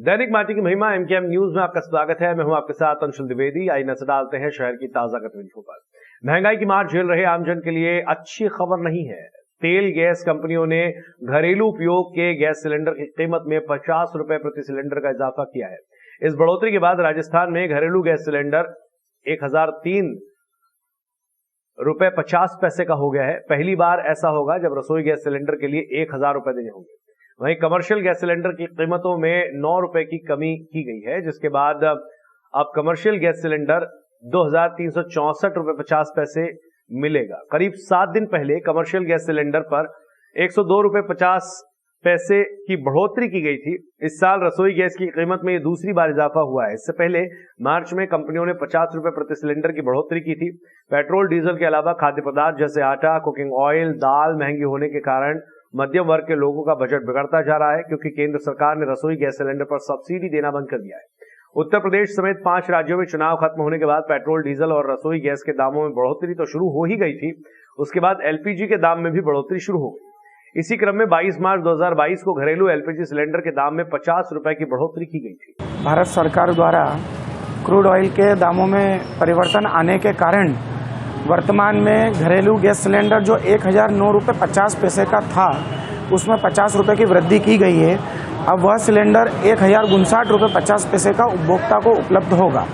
दैनिक माटी की महिमा एमकेएम न्यूज में आपका स्वागत है। मैं हूं आपके साथ अंशुल द्विवेदी। आई नजर डालते हैं शहर की ताजा गतिविधियों पर। महंगाई की मार झेल रहे आमजन के लिए अच्छी खबर नहीं है। तेल गैस कंपनियों ने घरेलू उपयोग के गैस सिलेंडर की कीमत में 50 रुपए प्रति सिलेंडर का इजाफा किया है। इस बढ़ोतरी के बाद राजस्थान में घरेलू गैस सिलेंडर 1003 रुपए 50 पैसे का हो गया है। पहली बार ऐसा होगा जब रसोई गैस सिलेंडर के लिए 1000 रुपए देने होंगे। वहीं कमर्शियल गैस सिलेंडर की कीमतों में 9 रुपए की कमी की गई है, जिसके बाद अब कमर्शियल गैस सिलेंडर 2364 रुपए 50 पैसे मिलेगा। करीब 7 दिन पहले कमर्शियल गैस सिलेंडर पर 102 रुपए 50 पैसे की बढ़ोतरी की गई थी। इस साल रसोई गैस की कीमत में यह दूसरी बार इजाफा हुआ है। इससे पहले मार्च में कंपनियों ने 50 रुपए प्रति सिलेंडर की बढ़ोतरी की थी। पेट्रोल डीजल के अलावा खाद्य पदार्थ जैसे आटा, कुकिंग ऑयल, दाल महंगी होने के कारण मध्यम वर्ग के लोगों का बजट बिगड़ता जा रहा है, क्योंकि केंद्र सरकार ने रसोई गैस सिलेंडर पर सब्सिडी देना बंद कर दिया है। उत्तर प्रदेश समेत 5 राज्यों में चुनाव खत्म होने के बाद पेट्रोल, डीजल और रसोई गैस के दामों में बढ़ोतरी तो शुरू हो ही गई थी। उसके बाद एलपीजी के दाम में भी बढ़ोतरी शुरू हो गई। इसी क्रम में 22 मार्च 2022 को घरेलू एलपीजी सिलेंडर के दाम में 50 रुपए की बढ़ोतरी की गई थी। भारत सरकार द्वारा क्रूड ऑयल के दामों में परिवर्तन आने के कारण वर्तमान में घरेलू गैस सिलेंडर जो 1009 रुपये 50 पैसे का था, उसमें 50 रुपये की वृद्धि की गई है। अब वह सिलेंडर 1059 रुपये 50 पैसे का उपभोक्ता को उपलब्ध होगा।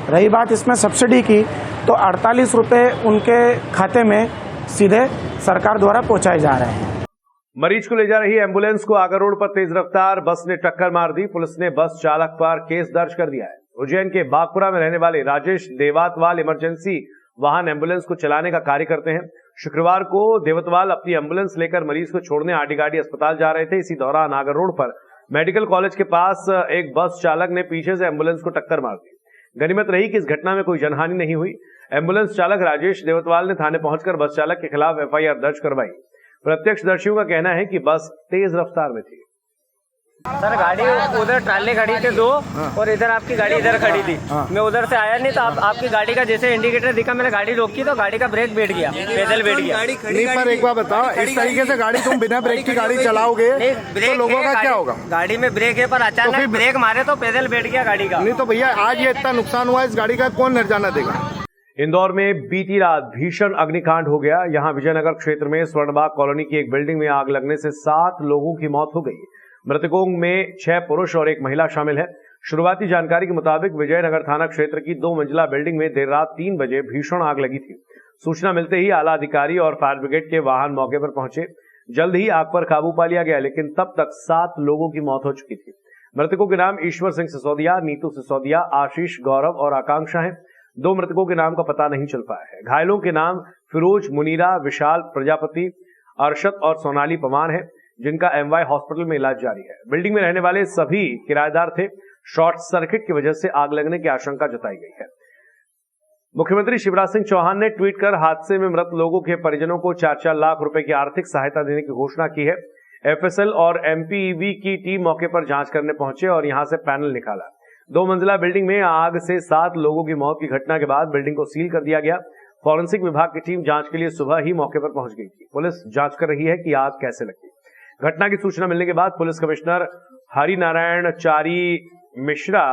रही बात इसमें सब्सिडी की, तो 48 रुपये उनके खाते में सीधे सरकार द्वारा पहुंचाए जा रहे हैं। मरीज को ले जा रही एम्बुलेंस को आगर रोड पर तेज रफ्तार बस ने टक्कर मार दी। पुलिस ने बस चालक पर केस दर्ज कर दिया है। उज्जैन के बागपुरा में रहने वाले राजेश देवातवाल इमरजेंसी वाहन एम्बुलेंस को चलाने का कार्य करते हैं। शुक्रवार को देवतवाल अपनी एम्बुलेंस लेकर मरीज को छोड़ने आटीगाड़ी अस्पताल जा रहे थे। इसी दौरान आगर रोड पर मेडिकल कॉलेज के पास एक बस चालक ने पीछे से एम्बुलेंस को टक्कर मार दी। गनीमत रही कि इस घटना में कोई जनहानि नहीं हुई। एम्बुलेंस चालक राजेश देवतवाल ने थाने पहुंचकर बस चालक के खिलाफ एफआईआर दर्ज करवाई। प्रत्यक्षदर्शियों का कहना है कि बस तेज रफ्तार में थी। सर, गाड़ी उधर ट्राले खड़ी थी 2 और इधर आपकी गाड़ी इधर खड़ी थी। मैं उधर से आया नहीं, तो आपकी गाड़ी का जैसे इंडिकेटर दिखा, मैंने गाड़ी रोकी तो गाड़ी का ब्रेक बैठ गया, पैदल बैठ गया। नहीं, पर एक बार बताओ, इस तरीके से गाड़ी तुम बिना ब्रेक की गाड़ी चलाओगे तो लोगों का क्या होगा? गाड़ी में ब्रेक है, पर अचानक ब्रेक मारे तो पैदल बैठ गया गाड़ी का। नहीं तो भैया, आज ये इतना नुकसान हुआ, इस गाड़ी का कौन निर्जाना देगा? इंदौर में बीती रात भीषण अग्निकांड हो गया। यहां विजयनगर क्षेत्र में स्वर्णबाग कॉलोनी की एक बिल्डिंग में आग लगने से 7 लोगों की मौत हो गई। मृतकों में 6 पुरुष और 1 महिला शामिल है। शुरुआती जानकारी के मुताबिक विजयनगर थाना क्षेत्र की 2 मंजिला बिल्डिंग में देर रात 3 बजे भीषण आग लगी थी। सूचना मिलते ही आला अधिकारी और फायर ब्रिगेड के वाहन मौके पर पहुंचे। जल्द ही आग पर काबू पा लिया गया, लेकिन तब तक 7 लोगों की मौत हो चुकी थी। मृतकों के नाम ईश्वर सिंह सिसोदिया, नीतू सिसोदिया, आशीष गौरव और आकांक्षा है। 2 मृतकों के नाम का पता नहीं चल पाया है। घायलों के नाम फिरोज, मुनीरा, विशाल प्रजापति, अरशद और सोनाली पवार है, जिनका एमवाई हॉस्पिटल में इलाज जारी है। बिल्डिंग में रहने वाले सभी किराएदार थे। शॉर्ट सर्किट की वजह से आग लगने की आशंका जताई गई है। मुख्यमंत्री शिवराज सिंह चौहान ने ट्वीट कर हादसे में मृत लोगों के परिजनों को 4-4 लाख रुपए की आर्थिक सहायता देने की घोषणा की है। एफएसएल और एमपीईबी की टीम मौके पर जांच करने पहुंचे और यहां से पैनल निकाला। 2 मंजिला बिल्डिंग में आग से 7 लोगों की मौत की घटना के बाद बिल्डिंग को सील कर दिया गया। फॉरेंसिक विभाग की टीम जांच के लिए सुबह ही मौके पर पहुंच गई थी। पुलिस जांच कर रही है कि आग कैसे लगी। घटना की सूचना मिलने के बाद पुलिस कमिश्नर हरिनारायण चारी मिश्रा,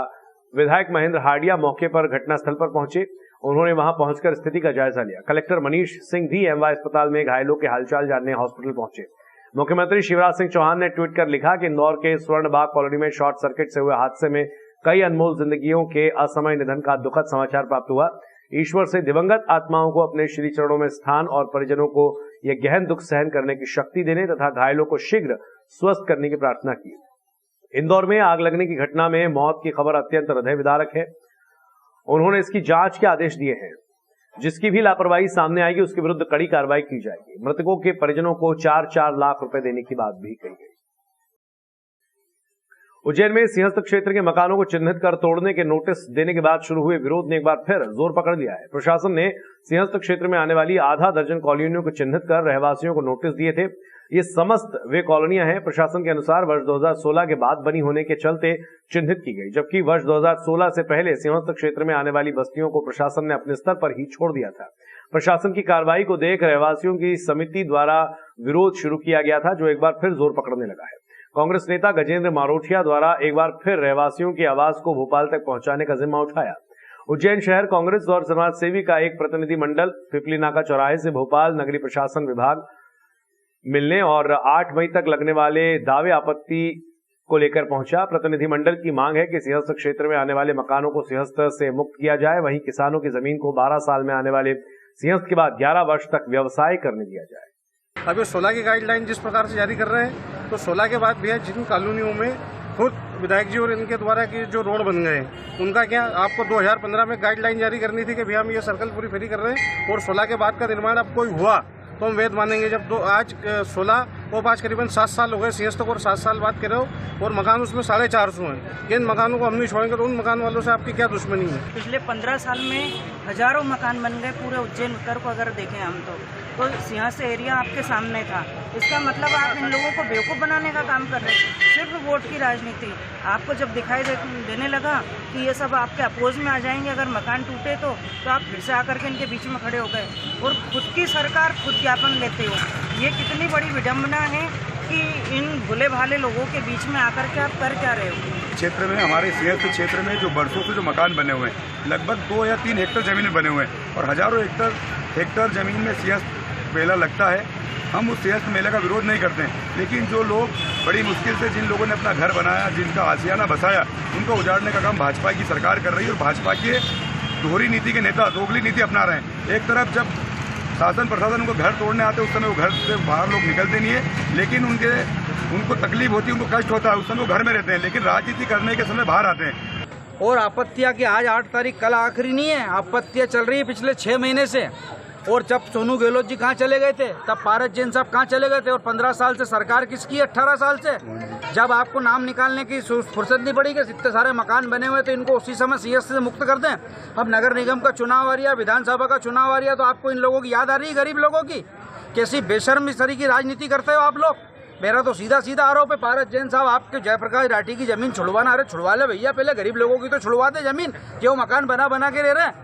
विधायक महेंद्र हाडिया मौके पर घटनास्थल पर पहुंचे। उन्होंने वहां पहुंचकर स्थिति का जायजा लिया। कलेक्टर मनीष सिंह भी एमवाई अस्पताल में घायलों के हालचाल जानने हॉस्पिटल पहुंचे। मुख्यमंत्री शिवराज सिंह चौहान ने ट्वीट कर लिखा कि इंदौर के स्वर्णबाग कॉलोनी में शॉर्ट सर्किट से हुए हादसे में कई अनमोल जिंदगियों के असमय निधन का दुखद समाचार प्राप्त हुआ। ईश्वर से दिवंगत आत्माओं को अपने श्री चरणों में स्थान और परिजनों को यह गहन दुख सहन करने की शक्ति देने तथा घायलों को शीघ्र स्वस्थ करने की प्रार्थना की। इंदौर में आग लगने की घटना में मौत की खबर अत्यंत हृदय विदारक है। उन्होंने इसकी जांच के आदेश दिए हैं। जिसकी भी लापरवाही सामने आएगी उसके विरुद्ध कड़ी कार्रवाई की जाएगी। मृतकों के परिजनों को 4-4 लाख रुपए देने की बात भी कही गई। उज्जैन में सिंहस्थ क्षेत्र के मकानों को चिन्हित कर तोड़ने के नोटिस देने के बाद शुरू हुए विरोध ने एक बार फिर जोर पकड़ लिया है। प्रशासन ने सिंहस्थ क्षेत्र में आने वाली आधा दर्जन कॉलोनियों को चिन्हित कर रहवासियों को नोटिस दिए थे। ये समस्त वे कॉलोनियां हैं प्रशासन के अनुसार वर्ष 2016 के बाद बनी होने के चलते चिन्हित की गई, जबकि वर्ष 2016 से पहले सिंहस्थ क्षेत्र में आने वाली बस्तियों को प्रशासन ने अपने स्तर पर ही छोड़ दिया था। प्रशासन की कार्रवाई को देख रहवासियों की समिति द्वारा विरोध शुरू किया गया था, जो एक बार फिर जोर पकड़ने लगा है। कांग्रेस नेता गजेंद्र मारोठिया द्वारा एक बार फिर रहवासियों की आवाज को भोपाल तक पहुंचाने का जिम्मा उठाया। उज्जैन शहर कांग्रेस और समाज सेवी का एक प्रतिनिधि मंडल पिपली नाका चौराहे से भोपाल नगरीय प्रशासन विभाग मिलने और 8 मई तक लगने वाले दावे आपत्ति को लेकर पहुंचा। प्रतिनिधि मंडल की मांग है कि सिंहस्थ क्षेत्र में आने वाले मकानों को सिंहस्थ से मुक्त किया जाए, वहीं किसानों की जमीन को 12 साल में आने वाले सिंहस्थ के बाद 11 वर्ष तक व्यवसाय करने दिया जाए। अब ये 16 की गाइडलाइन जिस प्रकार से जारी कर रहे हैं, तो 16 के बाद भैया जिन कॉलोनियों में खुद विधायक जी और इनके द्वारा की जो रोड बन गए उनका क्या, आपको 2015 में गाइडलाइन जारी करनी थी कि भैया हम ये सर्कल पूरी फ्री कर रहे हैं और 16 के बाद का निर्माण अब कोई हुआ तो हम वेद मानेंगे। जब आज 16 को आज करीबन 7 साल हो गए सिंहस्थ को और 7 साल बाद कह रहे हो और मकान उसमें 450 हैं। इन मकानों को हम नहीं छोड़ेंगे तो उन मकान वालों से आपकी क्या दुश्मनी है? पिछले 15 साल में हजारों मकान बन गए पूरे उज्जैन उत्तर को अगर देखें हम तो सिंहस्थ एरिया आपके सामने था। इसका मतलब आप इन लोगों को बेवकूफ़ बनाने का काम कर रहे हैं, सिर्फ वोट की राजनीति। आपको जब दिखाई देने लगा कि ये सब आपके अपोज में आ जाएंगे अगर मकान टूटे तो आप फिर से आकर के इनके बीच में खड़े हो गए और खुद की सरकार खुद ज्ञापन लेते हो। ये कितनी बड़ी विडम्बना है कि इन भोले भाले लोगों के बीच में आकर के आप कर क्या रहे हो? क्षेत्र में हमारे सिंहस्थ क्षेत्र में जो बरसों से जो मकान बने हुए हैं, लगभग 2 या 3 हेक्टेयर जमीन में बने हुए हैं और हजारों हेक्टेयर जमीन में सिंहस्थ मेला लगता है। हम उस सिंहस्थ मेले का विरोध नहीं करते हैं, लेकिन जो लोग बड़ी मुश्किल से जिन लोगों ने अपना घर बनाया, जिनका आशियाना बसाया, उनको उजाड़ने का काम भाजपा की सरकार कर रही है और भाजपा के दोहरी नीति के नेता दोगली नीति अपना रहे हैं। एक तरफ जब शासन प्रशासन उनको घर तोड़ने आते उस समय वो घर से बाहर लोग निकलते नहीं है, लेकिन उनको तकलीफ होती है, उनको कष्ट होता है, उस समय वो घर में रहते हैं, लेकिन राजनीति करने के समय बाहर आते हैं। और आपत्तियां की आज 8 तारीख कल आखिरी नहीं है, आपत्तियां चल रही है पिछले 6 महीने से। और जब सोनू गहलोत जी कहाँ चले गए थे, तब पारस जैन साहब कहाँ चले गए थे और 15 साल से सरकार किसकी है? 18 साल से। जब आपको नाम निकालने की फुर्सत नहीं पड़ी कि इतने सारे मकान बने हुए तो इनको उसी समय सिंहस्थ से मुक्त कर दें। अब नगर निगम का चुनाव आ रहा है, विधानसभा का चुनाव आ रहा है, तो आपको इन लोगों की याद आ रही है गरीब लोगों की? कैसी बेशर्म इस तरह की राजनीति करते हो आप लोग? मेरा तो सीधा आरोप है पारस जैन साहब आपके जयप्रकाश राठी की जमीन छुड़वाना। अरे छुड़वा ले भैया, पहले गरीब लोगों की तो छुड़वा दे जमीन, क्यों मकान बना के रह रहे हैं?